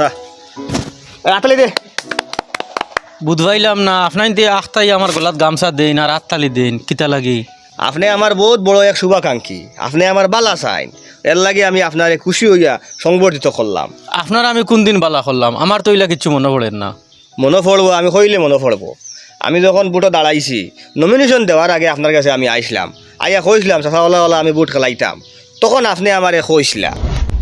চাচা আতালি দে বুধবাইলাম না আপনার দিয়ে আখতাই আমার গলাত গামছা দেন আর আত্তালি দেন কিতা লাগি আপনি আমার বহুত বড় এক শুভাকাঙ্ক্ষী আপনি আমার বালা চাইন এর লাগে আমি আপনার খুশি হইয়া সংবর্ধিত করলাম আপনার আমি কোন দিন বালা করলাম আমার তো ইলা কিচ্ছু মনে পড়েন না মনে পড়বো আমি কইলে মনে পড়বো আমি যখন বুটো দাঁড়াইছি নমিনেশন দেওয়ার আগে আপনার কাছে আমি আইসলাম আইয়া কইসলাম চাচাওয়ালা আমি বুট খেলাইতাম তখন আপনি আমারে কইসলা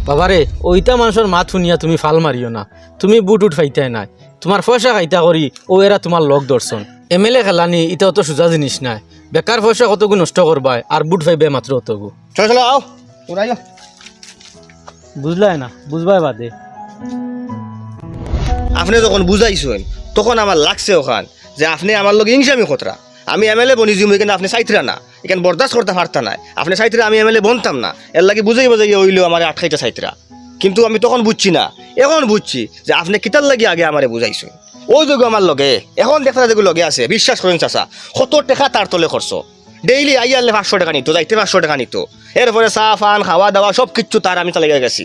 বাবারে ওইটা মানুষের মাত শুনিয়া তুমি ফাল মারিও না তুমি বুট উঠ ফাইতাই নাই তোমার পয়সা খাইতা করি ও এরা তোমার লগ দর্শন এমএলএ খেলানি এটা অত সোজা জিনিস নাই বেকার পয়সা কতগু নষ্ট করবাই আর বুট ফাইবে মাত্র অতগু চলো চলো আও তোরা আইও বুঝলাই না বুঝবাই বাদে আপনি যখন বুঝাইছেন তখন আমার লাগছে ওখান যে আপনি আমার লগে ইংসামি খতরা আমি এমএলএ বনি যাবো এখানে আপনি চাইতরা না এখানে বরদাস্ত করতে পারতা না আপনি চাইতরা আমি এমএলএ বনতাম না এর লাগে বুঝাই বুঝাই হইলেও আমার আটকাইটা চাইতরা কিন্তু আমি তখন বুঝছি না এখন বুঝছি যে আপনি কিতার লাগে আগে আমারে বুঝাইছেন ওই যোগ আমার লগে এখন দেখা যেগুলো লগে আছে বিশ্বাস করেন চাচা 70 টাকা তার তলে খরচ ডেইলি আইয়ালে 500 টাকা নিত যাইতে 500 টাকা নিত এরপরে চা ফান খাওয়া দাওয়া সব কিচ্ছু তার আমি চালিয়ে গেছি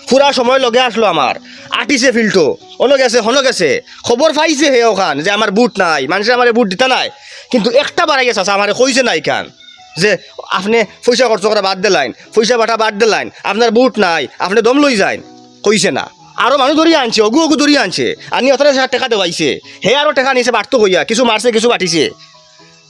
পুরা সময় লগে আসলো আমার আটিছে ফিল্টো অন্য গেছে হনো গেছে খবর পাইছে হে ওখান যে আমার বুট নাই মানুষের আমার বুট দিতা নাই কিন্তু একটা বাড়াই গেছে আমার কইছে নাই কান যে আপনি পয়সা খরচ করা বাদ দিলেন পয়সা বাটা বাদ দিলেন আপনার বুট নাই আপনি দম লই যান কইছে না আরো মানুষ ধরিয়ে আনছে অগু অগু ধরিয়ে আনছে আনি অতটা টাকা দেওয়াইছে হে আরো টাকা নিয়েছে বাড়তো হইয়া কিছু মারছে কিছু বাটিছে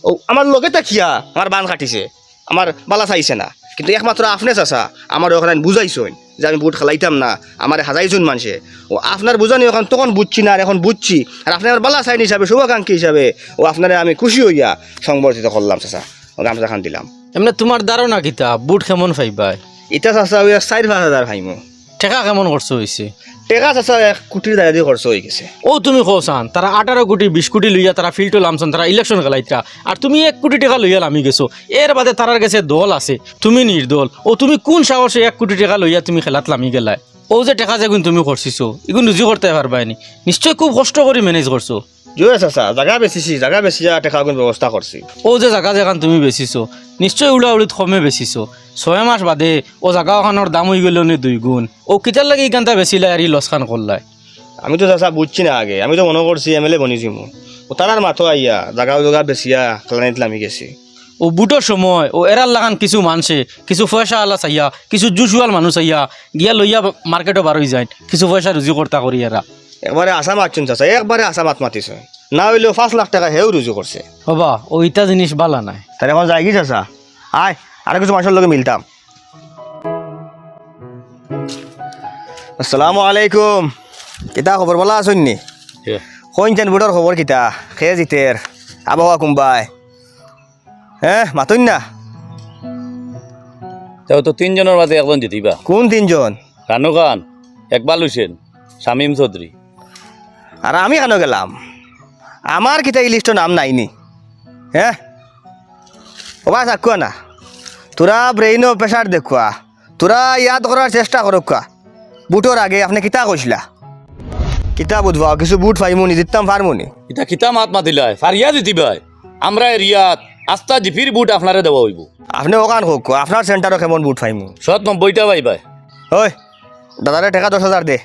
ও আমার লগে তাকিয়া আমার বান কাটিছে আমার বালা চাইছে না কিন্তু একমাত্র আপনি চাচা আমার ওখানে বুঝাইছেন যে আমি বুট খেলাইতাম না আমার হাজাইছেন মানুষে ও আপনার বুঝানি ওখান তখন বুঝছি না আর এখন বুঝছি আর আপনি আমার বালা চাইন হিসাবে শুভাকাঙ্ক্ষী হিসাবে ও আপনারা আমি খুশি হইয়া সংবর্ধিত করলাম চাচা ও গামছা খান দিলাম এমনি তোমার ধারণা কিতা বুট কেমন ফাইবাই এটা চাচা ওই 4-5 হাজার ভাইমো টেকা কেমন খরচ হয়েছে টেকা চাচা 1 কোটির দাঁড়িয়ে দিয়ে খরচ হয়ে গেছে ও তুমি কৌসান তারা 18 কোটি 20 কোটি লইয়া তারা ফিল্টো লামছন তারা ইলেকশন খেলাইতা আর তুমি 1 কোটি টাকা লইয়া লামি গেছো এর বাদে তারার কাছে দল আছে তুমি নির্দল ও তুমি কোন সাহসে 1 কোটি টাকা লইয়া তুমি খেলাত লামি গেলাই ও যে টাকা যেগুন তুমি করছিছো এগুন রুজি করতে পারবাইনি নিশ্চয় খুব কষ্ট করে ম্যানেজ করছো জোরে চাচা জায়গা বেচিছি জায়গা বেচিয়া টাকা গুণ ব্যবস্থা করছি ও যে জায়গা যেখান তুমি বেচিছো নিশ্চয় উড়া উড়িত কমে বেচিছো 6 মাস বাদে ও জায়গা ওখানোর দাম হয়ে গেল নি 2 গুণ ও কিতার লাগে এইখানটা বেচিলাই আর ই লসখান করলাই আমি তো চাচা বুঝছি না আগে আমি তো মনে করছি এমএলএ বনিছি মু ও তারার মাথো আইয়া জায়গা জায়গা বেচিয়া খেলানিত লামি গেছি ও বুটোর সময় ও এরার লাগান কিছু মানুষে কিছু পয়সা আলা চাইয়া কিছু জুসুয়াল মানুষ চাইয়া গিয়া লইয়া মার্কেটও বার হয়ে যায় কিছু পয়সা রুজি করতা করি এরা একবারে আশা মাতছেন চাচা একবারে আশা মাত মাতিছে না হইলেও 5 লাখ টাকা হেও রুজু করছে হবা ওইটা জিনিস বালা নাই তাহলে এখন যাই কি চাচা আয় আর কিছু মানুষের লগে মিলতাম আসসালামু আলাইকুম কিতা খবর বলা আছেন নি কইনছেন বুড়োর খবর কিতা খেয়ে জিতের আবহাওয়া কুম্বাই হ্যাঁ মাতুন না তাও তো 3 জনের মাঝে একজন জিতিবা কোন 3 জন রানু খান একবাল হোসেন শামীম চৌধুরী আর আমি কেন গেলাম আমার কিতা এই লিস্টে নাম নাইনি হ্যাঁ ওবা চাকুয়া না তোরা ব্রেইনও প্রেশার দেখুয়া তোরা ইয়াদ করার চেষ্টা করুকা বুটোর আগে আপনি কিতা কইসলা কিতা বুঝবা কিছু বুট ফাইমুনি জিততাম ফারমুনি এটা কিতা মাত মাতিলাই ফারিয়া জিতিবাই আমরা এরিয়াত আস্তা জিপির বুট আপনারে দেওয়া হইব আপনি ওখান হোক আপনার সেন্টারও কেমন বুট ফাইমু 90টা পাইবাই ওই দাদারে টাকা 10,000 দে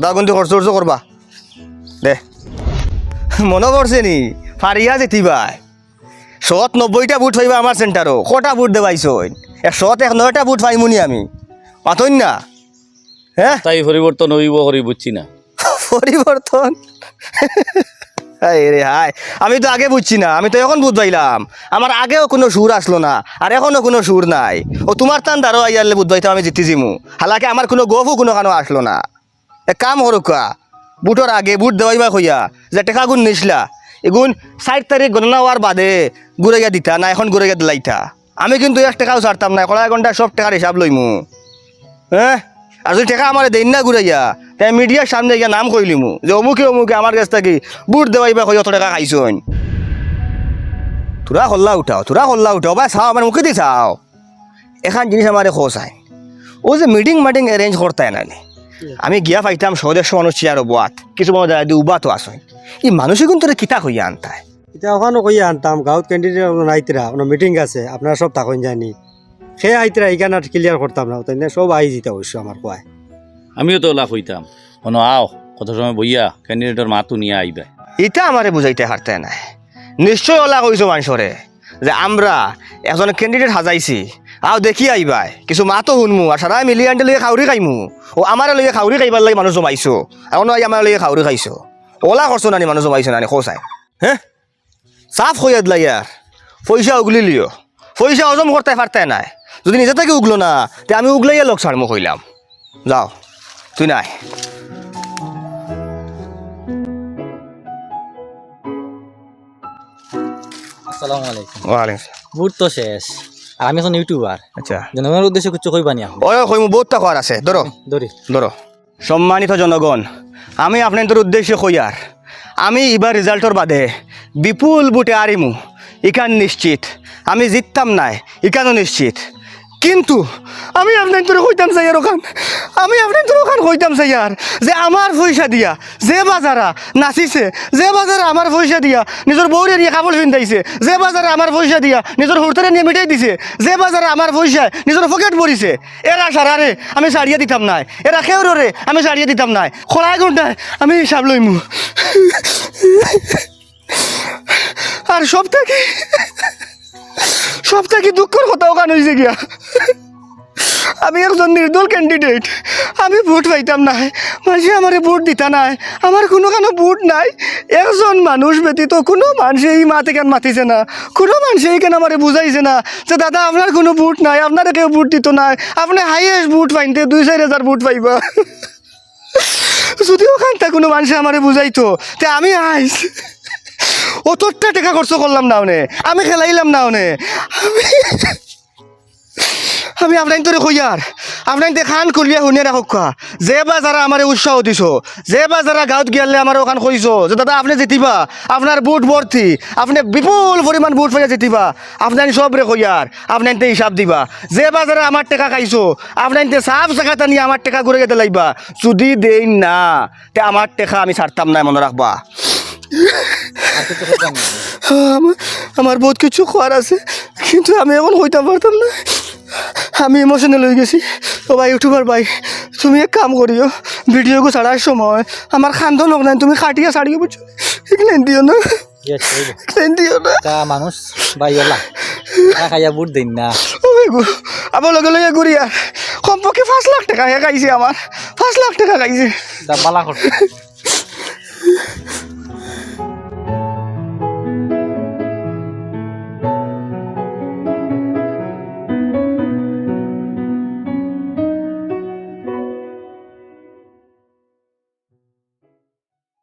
দাদা কিন্তু খরচ খরচ করবা দে মনে পড়ছে নি ফারিয়া জিতিবাই 90টা বুট ফাইবা আমার সেন্টারও কটা বুট দেবাইছ 109টা বুট ফাইমুনি আমি পাতইন না হ্যাঁ তাই পরিবর্তন হইব করি বুঝছি না পরিবর্তন রে হায় আমি তো আগে বুঝছি না আমি তো এখন বুঝ পাইলাম আমার আগেও কোনো সুর আসলো না আর এখনো কোনো সুর নাই ও তোমার টান দাঁড়ো আইয়ালে বুঝ পাইতাম আমি জিতি জিমু হালাকে আমার কোনো গফও কোনো কানো আসলো না এক কাম করুকা বুটর আগে বুট দেওয়াইবা কইয়া যে টেকা গুণ নিসলা এগুন 4 তারিখ গণনা হওয়ার বাদে ঘুরাইয়া দিতা না এখন ঘুরাইয়া দিলাইতা আমি কিন্তু 1 টাকাও ছাড়তাম না কড়াই ঘন্টা সব টাকার হিসাব লইমু হ্যাঁ আর যদি টাকা আমার দেন না ঘুরাইয়া তাই মিডিয়ার সামনে গিয়া নাম কইলিমু যে অমুকে অমুকে আমার কাছ থেকে বুট দেওয়াইবা কই অত টাকা খাইছইন তোরা হল্লা উঠাও বা চাও আমার মুখে দি চাও এখান জিনিস আমার খোঁচাই ও যে মিটিং অ্যারেঞ্জ করতে না আমি গিয়া পাইতাম সদস্য মানুষ চেয়ার বোয়াত কিছু মানুষ দাদা উবাতো আসই এই মানুষই কিন্তু তোরা কিতা কইয়া আনতায় এটা ওখানে কইয়া আনতাম গাঁৱত ক্যান্ডিডেট নাইতরা ওনা মিটিং আছে আপনারা সব তখন জানি সে আইতরা এখানে ক্লিয়ার করতাম না তাই সব আই যেতে অবশ্য আমার কয় আমিও তো লাভ হইতাম কোনো আও কত সময় বইয়া ক্যান্ডিডেটর মাতু নিয়ে আইবে ইটা আমারে বুঝাইতে হারতে নাই নিশ্চয় ওলা কইছো মানুষরে যে আমরা একজন ক্যান্ডিডেট হাজাইছি আও দেখি আইবাই কিছু মাতো শুনমু আর সারা মিলি আনতে লইয়া খাউরি খাইমু ও আমারে লইয়া খাউরি খাইবার লাগি মানুষ জমাইছো এখন আমার লইয়া খাউরি খাইছো ওলা করছো নানি মানুষ জমাইছো নানি খোসাই হ্যাঁ সাফ হইয়া দিলা ইয়ার পয়সা উগলি লিও পয়সা হজম করতে পারতে নাই যদি নিজে থেকে উগলো না তে আমি উগলাইয়া লোক ছাড়মু কইলাম যাও তুই নাই আসসালামু আলাইকুম ওয়ালাইকুম বুট তো শেষ আর আমি এখন ইউটিউবার আচ্ছা জনগণের উদ্দেশ্যে কিছু কইবা নি ওই কইমু বহুতটা করার আছে ধরো ধরি ধরো সম্মানিত জনগণ আমি আপনাদের উদ্দেশ্যে কইয়ার আমি এবার রেজাল্টর বাদে বিপুল বুটে আরিমু ইকান নিশ্চিত আমি জিততাম নাই ইকানও নিশ্চিত কিন্তু আমি আপনাদের কইতাম চাইয়ার ওখান আমি আপনাদের ওখান কইতাম চাইয়ার যে আমার পয়সা দিয়া যে বাজারা নাচিছে যে বাজারে আমার পয়সা দিয়া নিজের বউরে নিয়ে কাপড় পিন্ধাইছে যে বাজারে আমার পয়সা দিয়া নিজের হুড়তারে নিয়ে মিটাই দিছে যে বাজারে আমার পয়সায় নিজের পকেট ভরিছে এরা সারারে আমি সারিয়ে দিতাম নাই এরা খেউরে আমি সারিয়ে দিতাম নাই খোলাই ঘন্টায় আমি হিসাব লইমু আর সব থেকে দুঃখের কথা ওখানে হয়েছে গিয়া আমি একজন নির্দল ক্যান্ডিডেট আমি ভোট পাইতাম না মাঝে আমার ভোট দিতা নাই আমার কোনো ভোট নাই একজন মানুষ ব্যতীত কোনো মানুষ এই মাতে কেন মাতিছে না কোনো মানুষ এই কেন আমার বুঝাইছে না যে দাদা আপনার কোনো ভোট নাই আপনারা কেউ ভোট দিত নাই আপনি হাইয়েস্ট ভোট পাইতে 2-4 ভোট পাইবা যদি ওখানটা কোনো মানুষ আমার বুঝাইতো তে আমি আইস অতটা টাকা খরচ করলাম না আমি খেলাইলাম না আমি আপনার তোরে কইয়ার আপনার দেখান করিয়া শুনে রাখক যে বা যারা আমার উৎসাহ দিছ যে বা যারা গাঁৱত গিয়ালে আমার ওখান কইছ যে দাদা আপনি জিতিবা আপনার বুট ভর্তি আপনি বিপুল পরিমাণ বুট পাইয়া জিতিবা আপনার সবরে কইয়ার আপনার হিসাব দিবা যে বা যারা আমার টাকা খাইছো আপনার সাফ জায়গাটা নিয়ে আমার টাকা ঘুরে যেতে লাগবা যদি দেই না তে আমার টাকা আমি ছাড়তাম না মনে রাখবা আমার বহুত কিছু খোয়ার আছে কিন্তু আমি এখন হইতাম পারতাম না আমি ইমোশনাল হয়ে গেছি তো ভাই ইউটিউবার ভাই তুমি এক কাম করিও ভিডিওকে ছাড়ার সময় আমার খান্দন হোক না তুমি খাটিয়া ছাড়িয়ে বুঝছো এখানে দিও না দিও না মানুষ বাইলা খাইয়া বুট দিন না আবার লগে লগে ঘুরিয়া কমপক্ষে 5 লাখ টাকা খাইছে আমার 5 লাখ টাকা খাইছে বালা করতে